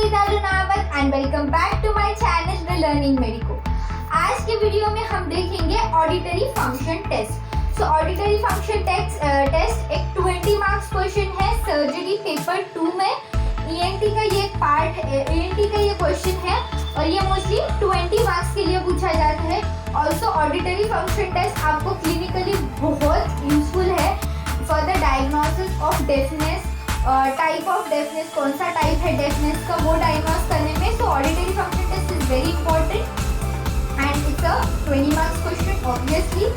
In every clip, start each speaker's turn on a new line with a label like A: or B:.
A: And welcome back to my channel the learning medico. आज के video में हम देखेंगे auditory function test. So auditory function test एक 20 मार्क्स क्वेश्चन है सर्जरी पेपर 2 में। ईएनटी का ये पार्ट ईएनटी का ये क्वेश्चन है और ये मोस्टली 20 मार्क्स के लिए पूछा जाता है। ऑल्सो ऑडिटरी फंक्शन टेस्ट आपको क्लिनिकली बहुत यूजफुल है for the diagnosis of deafness. Type of deafness, कौन सा टाइप है डेफनेस का, वो डायग्नोस करने में। So auditory function test is very important and it's a 20 marks question obviously.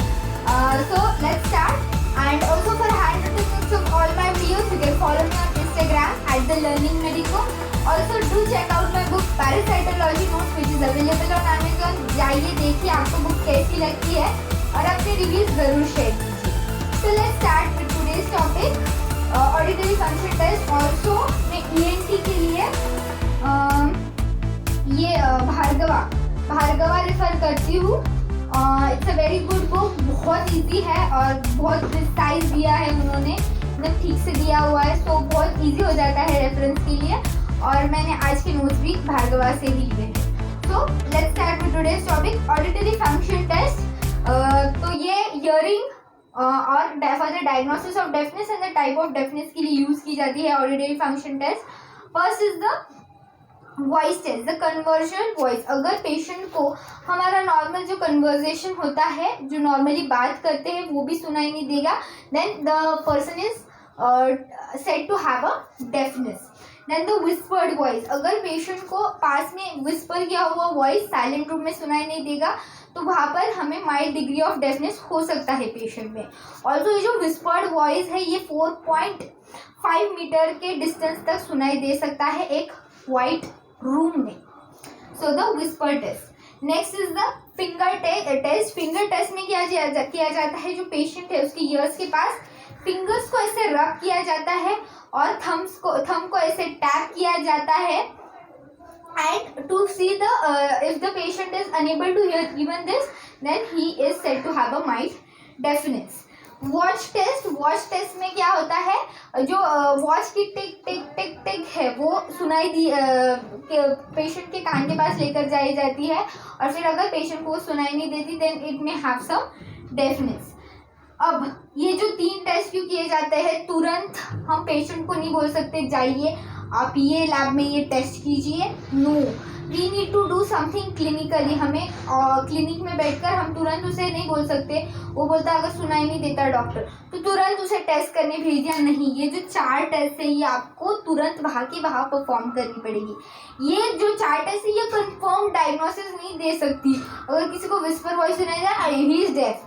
A: So let's start, and also for handwritten notes of all my videos you can follow me on Instagram at the learning medico. Also do check out my book parasitology notes which is available on Amazon. जाइए देखिए आपको book कैसी लगती है और अपने reviews जरूर share कीजिए। So let's start with today's topic, auditory function test. Also मैं ईएनटी के लिए ये भार्गवा रेफर करती हूँ। It's a very good book, बहुत इजी है और बहुत प्रिसाइज दिया है उन्होंने, एकदम ठीक से दिया हुआ है। सो बहुत इजी हो जाता है रेफरेंस के लिए और मैंने आज के नोट्स भी भार्गवा से ही लिए हैं। So let's start with today's topic, auditory function test. तो ये हियरिंग और for the diagnosis of deafness and the type of deafness के लिए यूज की जाती है auditory function test. First is the voice test, the conversion voice. अगर patient को हमारा नॉर्मल जो कन्वर्जेशन होता है, जो नॉर्मली बात करते हैं, वो भी सुनाई नहीं देगा, then the person is said to have a deafness. Then the whispered voice, अगर पेशेंट को पास में विस्पर किया हुआ वॉइस साइलेंट रूम में सुनाई नहीं देगा तो वहाँ पर हमें माइल्ड डिग्री ऑफ डेफनेस हो सकता है पेशेंट में। ऑल्सो ये जो विस्पर्ड वॉइस है ये 4.5 मीटर के डिस्टेंस तक सुनाई दे सकता है एक वाइट रूम में। So the whisper test. Next is the finger test. Finger test में क्या किया जाता है, जो पेशेंट है उसके ईयर्स के पास फिंगर्स को ऐसे रब किया जाता है और थंब को ऐसे टैप किया जाता है and to see the if the patient is unable to hear even this, then he is said to have a mild deafness. Watch test में क्या होता है, जो वॉच की टिक टिक टिक टिक है वो सुनाई दी पेशेंट के कान के पास लेकर जाई जाती है और फिर अगर पेशेंट को सुनाई नहीं देती then it may have some deafness. अब ये जो 3 टेस्ट क्यों किए जाते हैं, तुरंत हम पेशेंट को नहीं बोल सकते जाइए आप ये लैब में ये टेस्ट कीजिए। No, we need to do something clinically. हमें क्लिनिक में बैठकर हम तुरंत उसे नहीं बोल सकते, वो बोलता अगर सुनाई नहीं देता डॉक्टर तो तुरंत उसे टेस्ट करने भेज दिया। नहीं, ये जो 4 टेस्ट है ये आपको तुरंत वहाँ के वहाँ परफॉर्म करनी पड़ेगी। ये जो 4 टेस्ट है ये कंफर्म डायग्नोसिस नहीं दे सकती। अगर किसी को विस्पर वॉइस सुनाई जाए ही is deaf,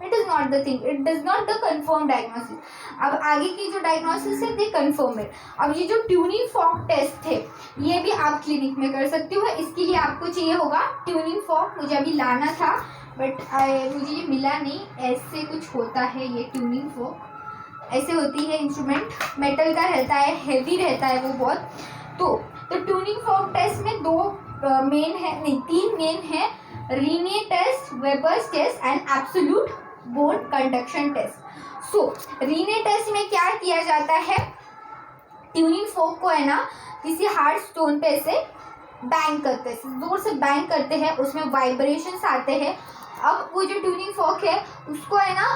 A: it is not the thing, it does not the confirm diagnosis. अब आगे की जो डायग्नोसिस है दे कंफर्म है। अब ये जो ट्यूनिंग फॉर्क टेस्ट है ये भी आप क्लिनिक में कर सकते हो। इसके लिए आपको चाहिए होगा ट्यूनिंग फॉर्क। मुझे अभी लाना था बट मुझे ये मिला नहीं। ऐसे कुछ होता है ये ट्यूनिंग फॉर्क, ऐसे होती है इंस्ट्रूमेंट, मेटल का रहता है, हेवी रहता है वो बहुत। तो ट्यूनिंग फॉर्क टेस्ट में 3 मेन है, Rinne test, Weber's test and absolute bone conduction test. So Rinne test में क्या किया जाता है, ट्यूनिंग फोक को है ना किसी हार्ड स्टोन पे ऐसे बैंग करते हैं, जोर से बैंग करते हैं, उसमें वाइब्रेशंस आते हैं। अब वो जो ट्यूनिंग फोक है उसको है ना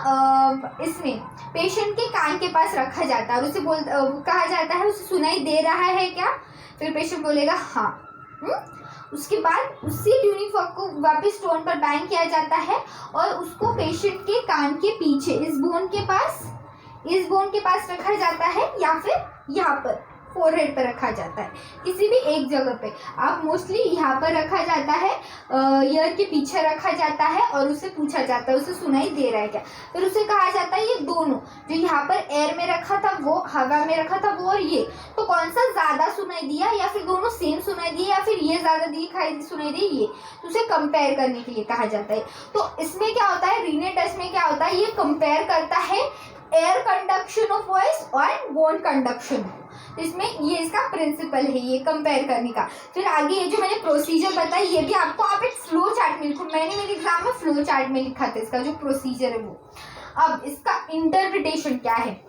A: इसमें पेशेंट के कान के पास रखा जाता है और उसे कहा जाता है उसे सुनाई दे रहा है क्या, फिर पेशेंट बोलेगा हाँ। उसके बाद उसी ट्यूनिंग फॉर्क को वापस स्टोन पर बैंग किया जाता है और उसको पेशेंट के कान के पीछे इस बोन के पास रखा जाता है या फिर यहाँ पर फोरहेड पर रखा जाता है, किसी भी एक जगह पे। आप मोस्टली यहाँ पर रखा जाता है, ईयर के पीछे रखा जाता है और उससे पूछा जाता है उसे सुनाई दे रहा है क्या। फिर उसे कहा जाता है ये दोनों जो यहाँ पर एयर में रखा था वो, हवा में रखा था वो, और ये तो कौन सा ज़्यादा सुनाई दिया या फिर दोनों सेम सुनाई दिए या फिर ये ज़्यादा सुनाई दी, ये तो उसे कंपेयर करने के लिए कहा जाता है। तो इसमें क्या होता है, रीने टेस्ट में क्या होता है, ये कंपेयर करता है एयर कंडक्शन ऑफ वॉइस और बोन कंडक्शन। इसमें ये इसका प्रिंसिपल है ये कंपेयर करने का। फिर आगे ये जो मैंने प्रोसीजर बताया ये भी आपको आप एक फ्लो चार्ट में लिखो, मैंने मेरे एग्जाम में फ्लो चार्ट में लिखा था इसका जो प्रोसीजर है वो। अब इसका इंटरप्रिटेशन क्या है,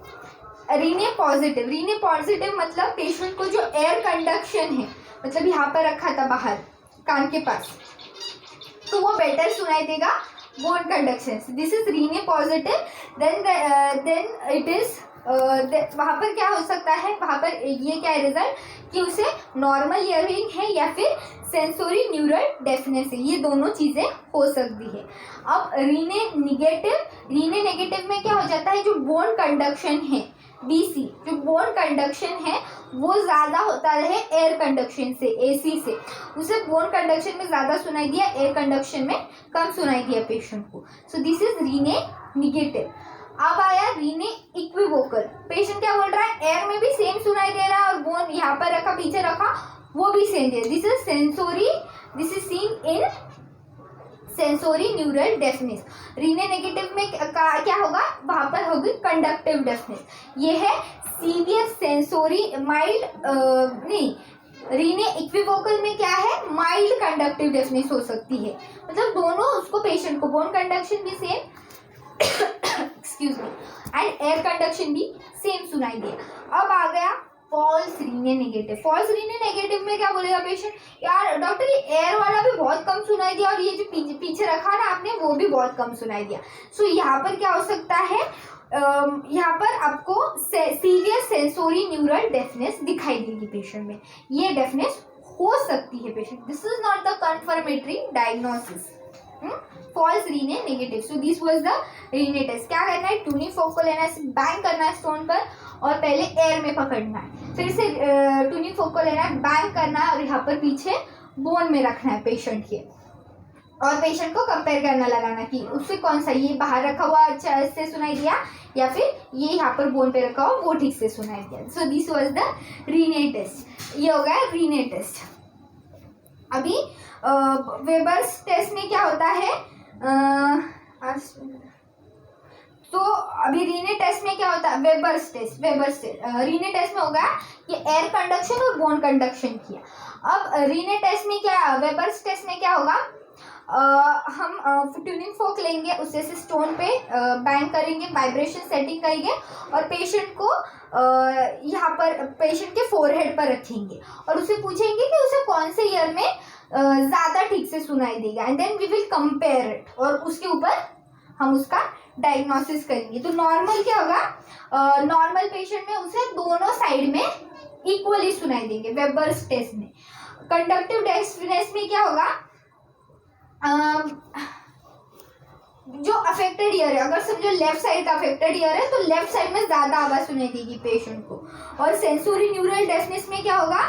A: रीने पॉजिटिव मतलब पेशेंट को जो एयर कंडक्शन है मतलब यहाँ पर रखा था बाहर कान के पास, तो वो बेटर सुनाई देगा बोन कंडक्शन से। This is Rinne positive. Then it is वहाँ पर क्या हो सकता है, वहाँ पर ये क्या है रिजल्ट कि उसे नॉर्मल हियरिंग है या फिर सेंसोरी न्यूरल डेफनेस है, ये दोनों चीज़ें हो सकती है। अब रीने नेगेटिव में क्या हो जाता है, जो बोन कंडक्शन है BC, जो बोन कंडक्शन है वो ज़्यादा होता है एयर कंडक्शन से, AC से। उसे बोन कंडक्शन में ज़्यादा सुनाई दिया, एयर कंडक्शन में कम सुनाई दिया पेशेंट को। So this is Rinne negative. अब आया रीने इक्विवोकल। पेशेंट क्या बोल रहा है, एयर में भी सेम सुनाई दे रहा है और बोन यहाँ पर रखा पीछे रखा वो भी सेम दे। This is sensory, this is seen in sensory neural deafness. Rinne negative में क्या होगा, वहां पर होगी कंडक्टिव डेफनेस। ये है सीवियर सेंसोरी माइल्ड नहीं, रीने इक्विवोकल में क्या है, माइल्ड कंडक्टिव डेफनेस हो सकती है। मतलब दोनों उसको पेशेंट को बोन कंडक्शन भी same excuse me and air conduction भी सेम सुनाई दिया। अब आ गया false Rinne negative. False Rinne negative में क्या बोलेगा पेशेंट, यार डॉक्टर ये एयर वाला भी बहुत कम सुनाई दिया और ये जो पीछे रखा ना आपने वो भी बहुत कम सुनाई दिया। सो यहाँ पर क्या हो सकता है, यहाँ पर आपको सीवियर सेंसोरी न्यूरल डेफनेस दिखाई देगी पेशेंट में, ये डेफनेस हो सकती है patient. This is not the confirmatory diagnosis. False Rinne negative. So this was the Rinne test. क्या करना है, टूनिफोकल लेना है, बैंग करना है स्टोन पर और पहले एयर में पकड़ना है, फिर से टूनिफोकल लेना है, बैंग करना है और यहाँ पर पीछे बोन में रखना है पेशेंट के, और पेशेंट को कंपेयर करना लगाना कि उससे कौन सा, ये बाहर रखा हुआ अच्छा से सुनाई दिया या फिर ये यहाँ पर बोन पे रखा हुआ वो ठीक से सुनाई दिया। So this was the Rinne test. ये हो गया रीने टेस्ट। अभी वेबर्स टेस्ट में क्या होता है, तो अभी रीने टेस्ट में क्या होता है, वेबर्स टेस्ट रीने टेस्ट में होगा कि एयर कंडक्शन और बोन कंडक्शन किया। अब रीने टेस्ट में क्या, वेबर्स टेस्ट में क्या होगा, हम ट्यूनिंग फोक लेंगे, उससे से स्टोन पे बैंग करेंगे, वाइब्रेशन सेटिंग करेंगे और पेशेंट को यहाँ पर पेशेंट के फोरहेड पर रखेंगे और उससे पूछेंगे कि उसे कौन से ईयर में ज़्यादा ठीक से सुनाई देगा, and then we will compare it और उसके ऊपर हम उसका डायग्नोसिस करेंगे। तो नॉर्मल क्या होगा, नॉर्मल पेशेंट में उसे दोनों साइड में इक्वली सुनाई देंगे वेबर्स टेस्ट में। कंडक्टिव डेफनेस में क्या होगा, जो अफेक्टेड ईयर है, अगर समझो लेफ्ट साइड का अफेक्टेड ईयर है तो लेफ्ट साइड में ज़्यादा आवाज़ सुनाई देगी पेशेंट को। और सेंसोरी न्यूरल डेफनेस में क्या होगा,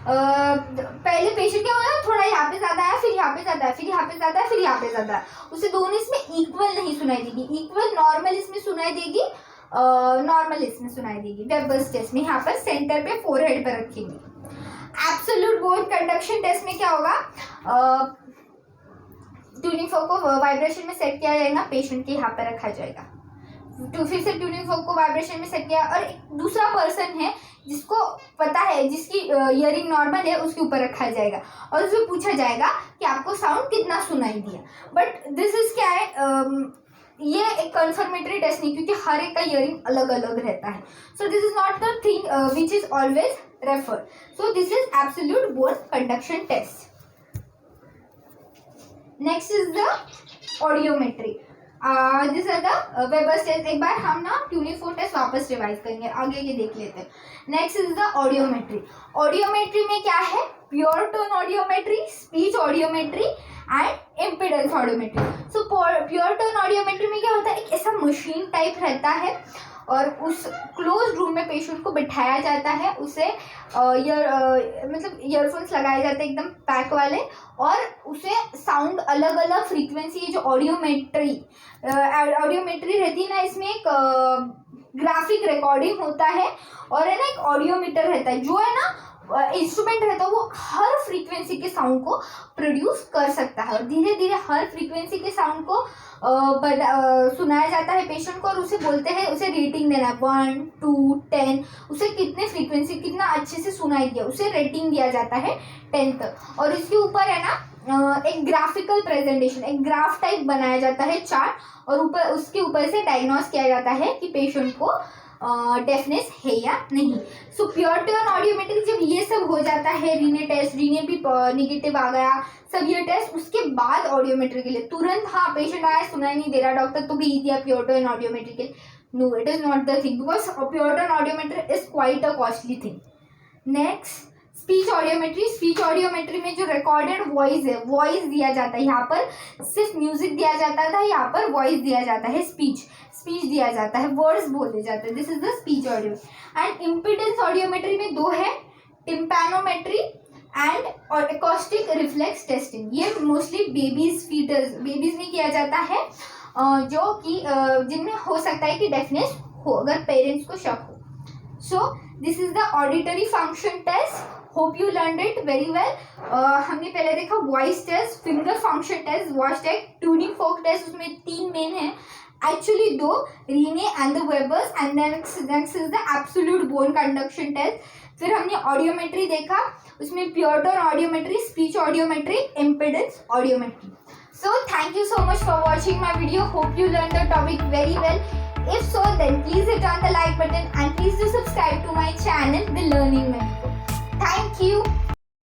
A: पहले पेशेंट क्या होगा, थोड़ा यहाँ पे ज़्यादा है, फिर यहाँ पे ज़्यादा है, फिर यहाँ पे ज़्यादा है, फिर यहाँ पे ज़्यादा है, उसे दोनों इसमें इक्वल नहीं सुनाई देगी। इक्वल नॉर्मल इसमें सुनाई देगी, नॉर्मल इसमें सुनाई देगी। वेबर्स टेस्ट में यहाँ पर सेंटर पे फोरहेड पर रखेंगे। एब्सोल्यूट बोन कंडक्शन टेस्ट में क्या होगा, ट्यूनिंग फोक को वाइब्रेशन में सेट किया जाएगा, पेशेंट के यहाँ पर रखा जाएगा, फिर से ट्यूनिंग फोक को वाइब्रेशन में सेट किया और एक दूसरा पर्सन है जिसको पता है, जिसकी ईयरिंग नॉर्मल है, उसके ऊपर रखा जाएगा और उससे पूछा जाएगा कि आपको साउंड कितना सुनाई दिया। बट दिस इज क्या है, ये एक कंफर्मेटरी टेस्ट नहीं, क्योंकि हर एक का ईयरिंग अलग अलग रहता है। So this is not the thing which is always referred. So this is absolute bone conduction test. Next is the audiometry. This is the Weber's test. एक बार हम ना ट्यूनिफोन टेस्ट वापस रिवाइज करेंगे, आगे ये देख लेते हैं। Next is the audiometry. Audiometry में क्या है, pure tone audiometry, speech audiometry and impedance audiometry. So pure tone audiometry में क्या होता है, एक ऐसा मशीन टाइप रहता है और उस क्लोज रूम में पेशेंट को बिठाया जाता है, उसे मतलब ईयरफोन्स लगाए जाते हैं एकदम पैक वाले, और उसे साउंड अलग अलग फ्रीक्वेंसी, ये जो ऑडियोमेट्री रहती है ना, इसमें एक ग्राफिक रिकॉर्डिंग होता है और है ना एक ऑडियोमीटर रहता है, जो है ना इंस्ट्रूमेंट रहता है, वो हर फ्रीक्वेंसी के साउंड को प्रोड्यूस कर सकता है और धीरे धीरे हर फ्रीक्वेंसी के साउंड को सुनाया जाता है पेशेंट को और उसे बोलते हैं, उसे रेटिंग देना है 1, 2, 10, उसे कितने फ्रीक्वेंसी कितना अच्छे से सुनाई दिया, उसे रेटिंग दिया जाता है 10 तक। और इसके ऊपर है ना एक ग्राफिकल प्रेजेंटेशन, एक ग्राफ टाइप बनाया जाता है चार्ट, और ऊपर उसके ऊपर से डायग्नोस किया जाता है कि पेशेंट को डेफनेस है या नहीं। सो प्योर टोन ऑडियोमेट्री जब ये सब हो जाता है, रीने टेस्ट, रीने भी निगेटिव आ गया, सब ये टेस्ट, उसके बाद ऑडियोमेट्री के लिए तुरंत, हाँ पेशेंट आया सुनाई नहीं दे रहा डॉक्टर तो भेज दिया प्योरटोन ऑडियोमेट्री के लिए। No, it is not the thing, because pure tone audiometry is quite a costly thing. Next speech audiometry. Speech audiometry में जो रिकॉर्डेड वॉइस है, वॉइस दिया जाता है, यहाँ पर सिर्फ म्यूजिक दिया जाता था, यहाँ पर वॉइस दिया जाता है, स्पीच दिया जाता है, वर्ड्स बोले जाते हैं। This is the speech audio. And impedance audiometry में दो है, टिम्पैनोमेट्री एंड और एकॉस्टिक रिफ्लेक्स टेस्टिंग। ये मोस्टली बेबीज में किया जाता है, जो कि जिनमें हो सकता है कि डेफनेस हो, अगर पेरेंट्स को शक हो। So this is the auditory function test. Hope you learned it very well. हमने पहले देखा voice test, finger function test, watch test, tuning fork test, उसमें 3 मेन है, actually 2, Rinne and the Weber's, and next is the absolute bone conduction test. फिर हमने audiometry देखा, उसमें pure tone audiometry, speech audiometry, impedance audiometry. So thank you so much for watching my video. Hope you learned the topic very well. If so, then please hit on the like button and please do subscribe to my channel, The Learning Mentor. Thank you.